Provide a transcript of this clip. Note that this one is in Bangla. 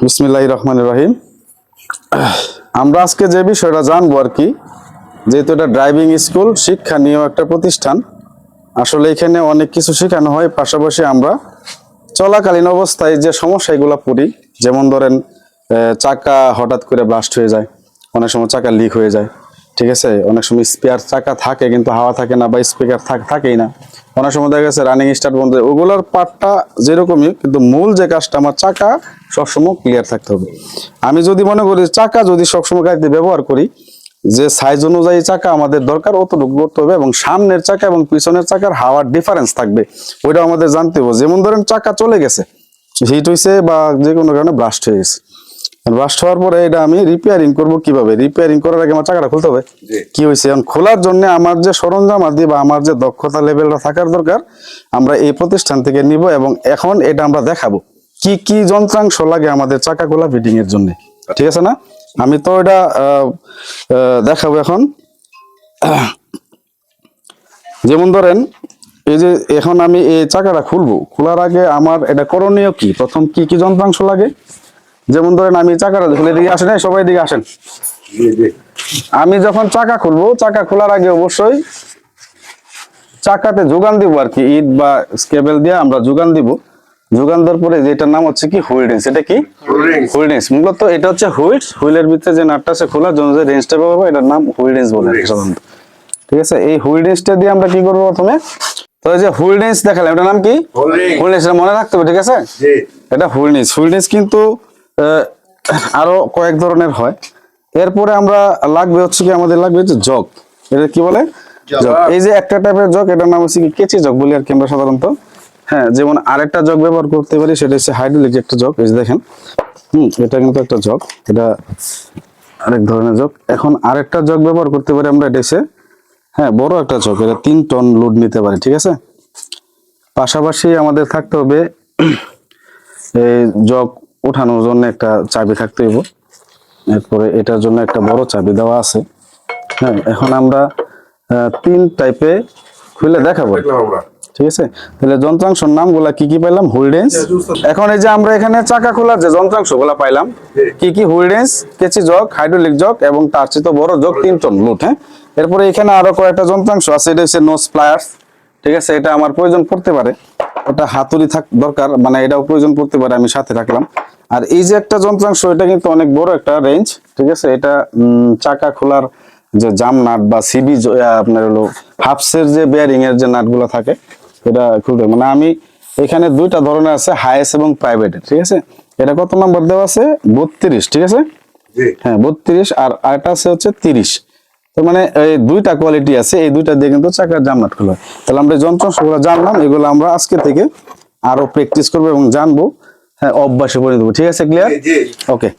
বিসমিল্লাহির রহমানির রহিম। আমরা আজকে যে বিষয়টা জানবো আর কি, যেহেতু এটা ড্রাইভিং স্কুল শিক্ষা নিয়েও একটা প্রতিষ্ঠান, আসলে এখানে অনেক কিছু শেখানো হয়, পাশাপাশি আমরা চলাকালীন অবস্থায় যে সমস্যাগুলো পড়ি, যেমন ধরেন চাকা হঠাৎ করে ব্লাস্ট হয়ে যায়, অনেক সময় চাকা লিক হয়ে যায়, ঠিক আছে, অনেক সময় স্পেয়ার চাকা থাকে কিন্তু হাওয়া থাকে না বা স্পিকার থাকেই না, অনেক সময় দেখা গেছে রানিং স্টার্ট বন্ধ, ওগুলোর পার্টটা যেরকমই, কিন্তু মূল যে কাজটা আমার চাকা সবসময় ক্লিয়ার থাকতে হবে। আমি যদি মনে করি চাকা যদি সবসময় গাড়িতে ব্যবহার করি, যে সাইজ অনুযায়ী চাকা আমাদের দরকার অতটুকু করতে হবে, এবং সামনের চাকা এবং পিছনের চাকার হাওয়ার ডিফারেন্স থাকবে, ওইটা আমাদের জানতে হবে। যেমন ধরেন চাকা চলে গেছে, হিট হয়েছে বা যে কোনো কারণে ব্লাস্ট হয়ে গেছে, ব্লাস্ট হওয়ার পরে এটা আমি রিপেয়ারিং করব কিভাবে? রিপেয়ারিং করার আগে আমার চাকাটা খুলতে হবে। কি হয়েছে এখন খোলার জন্য আমার যে সরঞ্জাম আদি বা আমার যে দক্ষতা লেভেলটা থাকার দরকার, আমরা এই প্রতিষ্ঠান থেকে নিব, এবং এখন এটা আমরা দেখাবো কি কি যন্ত্রাংশ লাগে আমাদের চাকা খোলা ফিটিং এর জন্য, ঠিক আছে না? আমি তো এটা দেখাবো এখন। যেমন ধরেন এই যে এখন আমি এই চাকাটা খুলবো, খোলার আগে আমার এটা করণীয় কি, প্রথম কি কি যন্ত্রাংশ লাগে। যেমন ধরেন আমি চাকাটা খুলে, দিকে আসেন, সবাই দিকে আসেন। আমি যখন চাকা খুলবো, চাকা খোলার আগে অবশ্যই চাকাতে যোগান দিব আর কি, ইট বা স্কেবেল দিয়ে আমরা যোগান দিব। যোগান দেওয়ার পরে যেটার নাম হচ্ছে কি হুইল রেঞ্জ। এটা কি হুইল রেঞ্জ? মূলত এটা হচ্ছে হুইলের ভিতরে যে নাটটা আছে খোলার জন্য যে রেঞ্জটা পাবো, এটার নাম হুইল রেঞ্জ বলে সাধারণত, ঠিক আছে। এই হুইল রেঞ্জটা দিয়ে আমরা কি করবো প্রথমে, তো এই যে হুইল রেঞ্জ দেখালাম, এটার নাম কি হুইল রেঞ্জ, এটা মনে রাখতে হবে, ঠিক আছে। এটা হুইল রেঞ্জ। হুইল রেঞ্জ কিন্তু আরো কয়েক ধরনের হয়। এরপরে আমরা লাগবে হচ্ছে কি, আমাদের লাগবে হচ্ছে জগ। এটা কি বলে? জগ। এই যে একটা টাইপের জগ, এটার নাম হচ্ছে কি কেচি জগ বলি আর কি আমরা সাধারণত। হ্যাঁ, যেমন আরেকটা জগ ব্যবহার করতে পারি, সেটা হচ্ছে হাইড্রোলিক একটা জগ। এই যে দেখেন, এটা কিন্তু একটা জগ, এটা আরেক ধরনের জগ। এখন আরেকটা জগ ব্যবহার করতে পারি আমরা, এটা হচ্ছে হ্যাঁ বড় একটা জগ, এটা 3 টন লোড নিতে পারে, ঠিক আছে। পাশাপাশি আমাদের থাকতে হবে এই জগ ওঠানোর জন্য একটা চাবি থাকতে হবে। এরপরে এটার জন্য একটা বড় চাবি দেওয়া আছে। হ্যাঁ, এখন আমরা 3 টাইপে খুলে দেখাবো, ঠিক আছে। তাহলে যন্ত্রাংশের নামগুলা কি কি পাইলাম? Wheel range. এখন এই যে আমরা এখানে চাকা খোলার যে যন্ত্রাংশগুলা পাইলাম, কি কি? হুইল রেঞ্জ, কেচি জগ, হাইড্রোলিক জগ এবং তার চেয়ে বড় জগ 3 টন লোড। হ্যাঁ, এরপরে এখানে আরো কয়েকটা যন্ত্রাংশ আছে, এটা হচ্ছে নোজ প্লায়ার্স, ঠিক আছে। এটা আমার প্রয়োজন পড়তে পারে, এটা হাতুড়ি দরকার, মানে এটাও প্রয়োজন পড়তে পারে, আমি সাথে রাখলাম। আর এই যে একটা যন্ত্রাংশ, এটা কিন্তু অনেক বড় একটা রেঞ্জ, ঠিক আছে। এটা চাকা খোলার যে জাম নাট বা সিবি, আপনার হলো হাফসের যে বেয়ারিং এর যে নাটগুলো থাকে, এটা খুলতে, মানে আমি এখানে 2টা ধরনের আছে, হাইস এবং প্রাইভেট, ঠিক আছে। এটা কত নাম্বার দেওয়া আছে? 32, ঠিক আছে। হ্যাঁ 32, আর আরেকটা আছে হচ্ছে 30। তো মানে এই 2টা কোয়ালিটি আছে, এই 2টা দিয়ে কিন্তু চাকার জাম নাট খোলা হয়। তাহলে আমরা যন্ত্রাংশগুলো জানলাম, এগুলো আমরা আজকে থেকে আরো প্র্যাকটিস করবো এবং জানবো, হ্যাঁ অভ্যাসে পরিণত করবো, ঠিক আছে। ক্লিয়ার? ওকে।